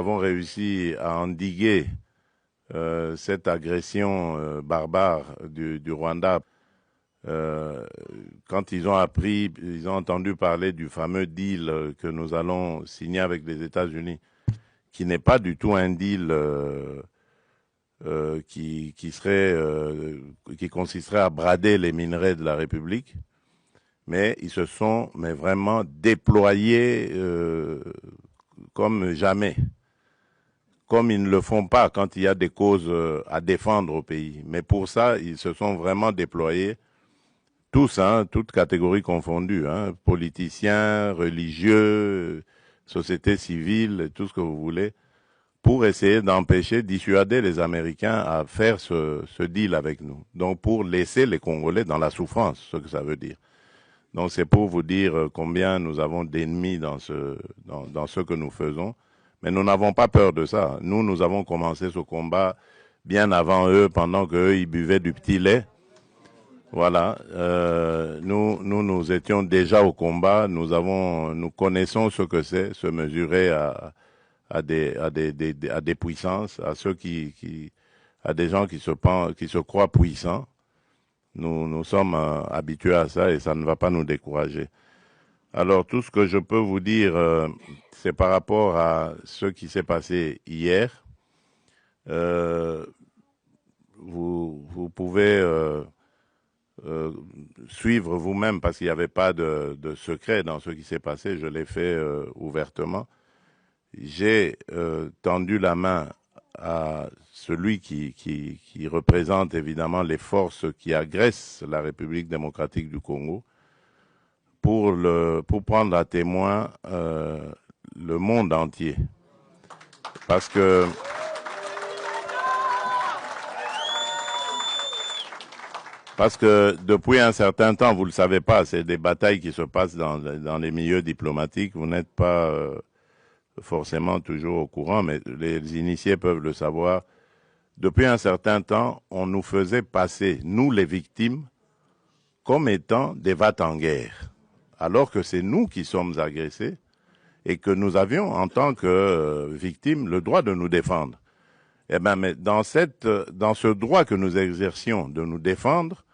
avons réussi à endiguer cette agression barbare du Rwanda. Euh, Quand ils ont appris, ils ont entendu parler du fameux deal que nous allons signer avec les États-Unis, qui n'est pas du tout un deal qui consisterait à brader les minerais de la République, mais ils se sont vraiment déployés comme jamais, comme ils ne le font pas quand il y a des causes à défendre au pays. Mais pour ça, ils se sont vraiment déployés, tous, hein, toutes catégories confondues, hein, politiciens, religieux, société civile, tout ce que vous voulez, pour essayer d'empêcher, dissuader les Américains à faire ce deal avec nous. Donc pour laisser les Congolais dans la souffrance, ce que ça veut dire. Donc c'est pour vous dire combien nous avons d'ennemis dans ce que nous faisons. Mais nous n'avons pas peur de ça. Nous avons commencé ce combat bien avant eux, pendant qu'eux, ils buvaient du petit lait. Voilà. Nous étions déjà au combat. Nous connaissons ce que c'est, se mesurer à des puissances, à des gens qui se croient puissants. Nous sommes habitués à ça et ça ne va pas nous décourager. Alors, tout ce que je peux vous dire, c'est par rapport à ce qui s'est passé hier. Euh, vous pouvez suivre vous-même parce qu'il n'y avait pas de secret dans ce qui s'est passé. Je l'ai fait ouvertement. J'ai tendu la main à celui qui représente évidemment les forces qui agressent la République démocratique du Congo pour prendre à témoin le monde entier. Parce que depuis un certain temps, vous ne le savez pas, c'est des batailles qui se passent dans les milieux diplomatiques. Vous n'êtes pas forcément toujours au courant, mais les initiés peuvent le savoir. Depuis un certain temps, on nous faisait passer, nous les victimes, comme étant des va-t-en-guerre, alors que c'est nous qui sommes agressés et que nous avions, en tant que victimes, le droit de nous défendre. Eh bien, mais dans ce droit que nous exercions de nous défendre,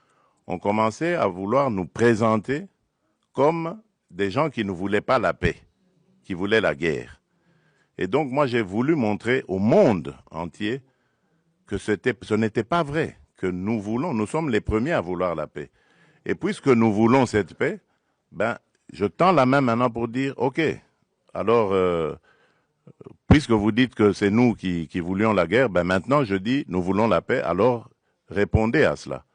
on commençait à vouloir nous présenter comme des gens qui ne voulaient pas la paix, qui voulaient la guerre. Et donc, moi, j'ai voulu montrer au monde entier que ce n'était pas vrai, que nous sommes les premiers à vouloir la paix. Et puisque nous voulons cette paix, ben, je tends la main maintenant pour dire, OK, alors, puisque vous dites que c'est nous qui voulions la guerre, ben maintenant je dis, nous voulons la paix, alors répondez à cela.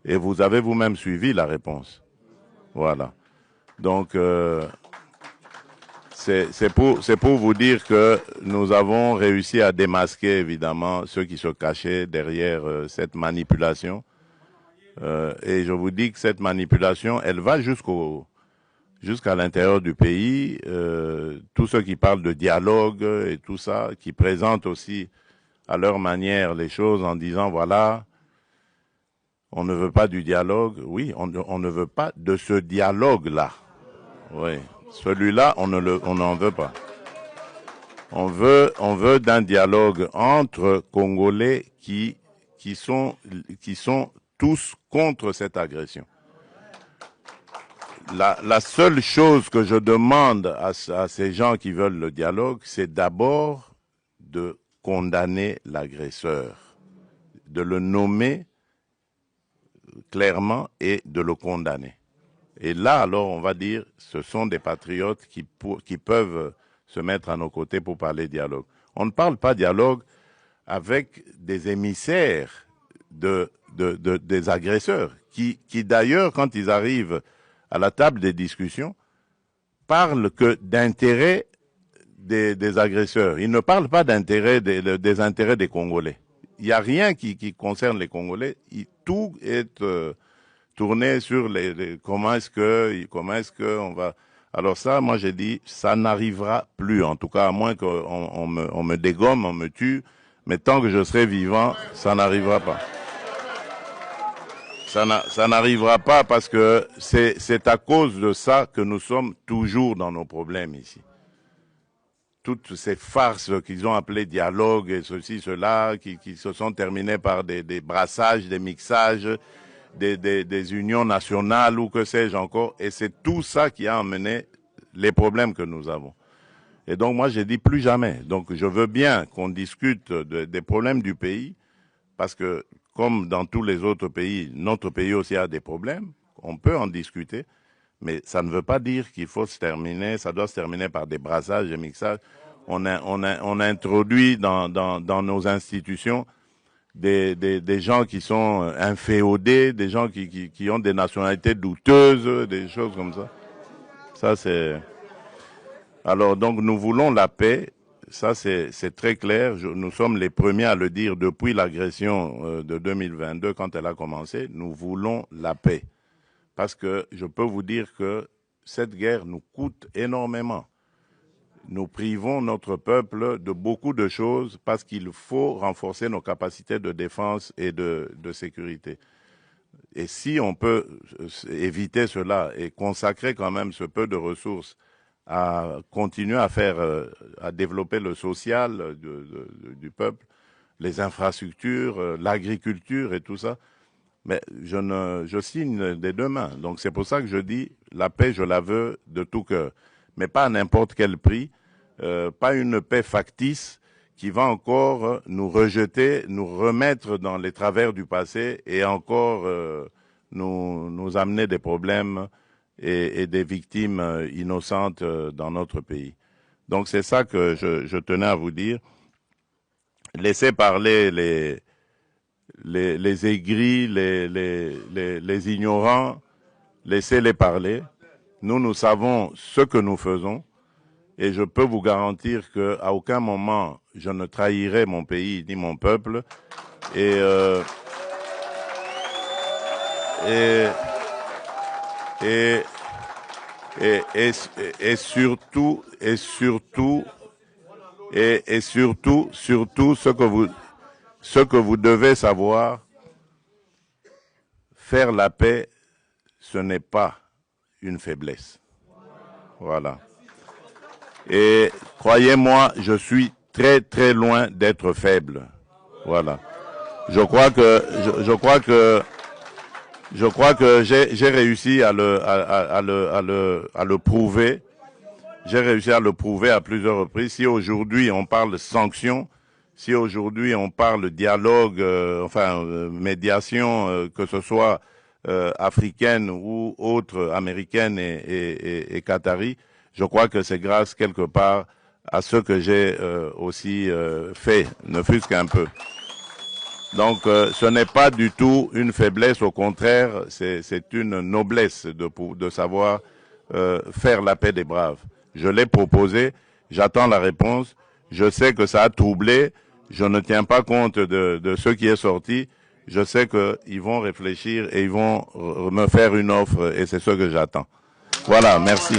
Et vous avez vous-même suivi la réponse. Voilà. Donc, c'est pour vous dire que nous avons réussi à démasquer, évidemment, ceux qui se cachaient derrière cette manipulation. Et je vous dis que cette manipulation, elle va jusqu'à l'intérieur du pays. Tous ceux qui parlent de dialogue et tout ça, qui présentent aussi à leur manière les choses en disant, voilà, on ne veut pas du dialogue. Oui, on ne veut pas de ce dialogue-là. Oui. Celui-là, on n'en veut pas. On veut d'un dialogue entre Congolais qui sont tous contre cette agression. La seule chose que je demande à ces gens qui veulent le dialogue, c'est d'abord de condamner l'agresseur, de le nommer clairement et de le condamner. Et là, alors, on va dire, ce sont des patriotes qui peuvent se mettre à nos côtés pour parler dialogue. On ne parle pas dialogue avec des émissaires des agresseurs, qui d'ailleurs, quand ils arrivent à la table des discussions, parlent que d'intérêts des agresseurs. Ils ne parlent pas des intérêts des Congolais. Il n'y a rien qui concerne les Congolais. Tout est tourné sur comment est-ce que on va. Alors ça, moi j'ai dit, ça n'arrivera plus. En tout cas, à moins qu'on me dégomme, on me tue. Mais tant que je serai vivant, ça n'arrivera pas. Ça n'arrivera pas parce que c'est à cause de ça que nous sommes toujours dans nos problèmes ici. toutes ces farces qu'ils ont appelées dialogue et ceci, cela, qui se sont terminées par des brassages, des mixages, des unions nationales ou que sais-je encore. Et c'est tout ça qui a amené les problèmes que nous avons. Et donc moi j'ai dit plus jamais. Donc je veux bien qu'on discute des problèmes du pays, parce que comme dans tous les autres pays, notre pays aussi a des problèmes, on peut en discuter. Mais ça ne veut pas dire qu'il faut se terminer, ça doit se terminer par des brassages, des mixages. On a introduit dans nos institutions des gens qui sont inféodés, des gens qui ont des nationalités douteuses, des choses comme ça. Ça, c'est... Alors, donc, nous voulons la paix. Ça, c'est très clair. Nous sommes les premiers à le dire depuis l'agression de 2022, quand elle a commencé. Nous voulons la paix. Parce que je peux vous dire que cette guerre nous coûte énormément. Nous privons notre peuple de beaucoup de choses parce qu'il faut renforcer nos capacités de défense et de sécurité. Et si on peut éviter cela et consacrer quand même ce peu de ressources à continuer à faire, à développer le social du peuple, les infrastructures, l'agriculture et tout ça, mais je signe des deux mains. Donc c'est pour ça que je dis, la paix, je la veux de tout cœur. Mais pas à n'importe quel prix, pas une paix factice qui va encore nous rejeter, nous remettre dans les travers du passé et encore nous amener des problèmes et des victimes innocentes dans notre pays. Donc c'est ça que je tenais à vous dire. Laissez parler les aigris, les ignorants, laissez-les parler. Nous savons ce que nous faisons et je peux vous garantir qu'à aucun moment je ne trahirai mon pays ni mon peuple et surtout ce que vous devez savoir, faire la paix, ce n'est pas une faiblesse. Voilà. Et croyez-moi, je suis très très loin d'être faible. Voilà. Je crois que j'ai réussi à le prouver. J'ai réussi à le prouver à plusieurs reprises. Si aujourd'hui on parle sanctions, si aujourd'hui on parle dialogue, médiation, que ce soit africaine ou autre, américaine et qatari, je crois que c'est grâce quelque part à ce que j'ai aussi fait, ne fût-ce qu'un peu. Donc ce n'est pas du tout une faiblesse, au contraire, c'est une noblesse de savoir faire la paix des braves. Je l'ai proposé, j'attends la réponse, je sais que ça a troublé, je ne tiens pas compte de ce qui est sorti, je sais qu'ils vont réfléchir et ils vont me faire une offre et c'est ce que j'attends. Voilà, merci.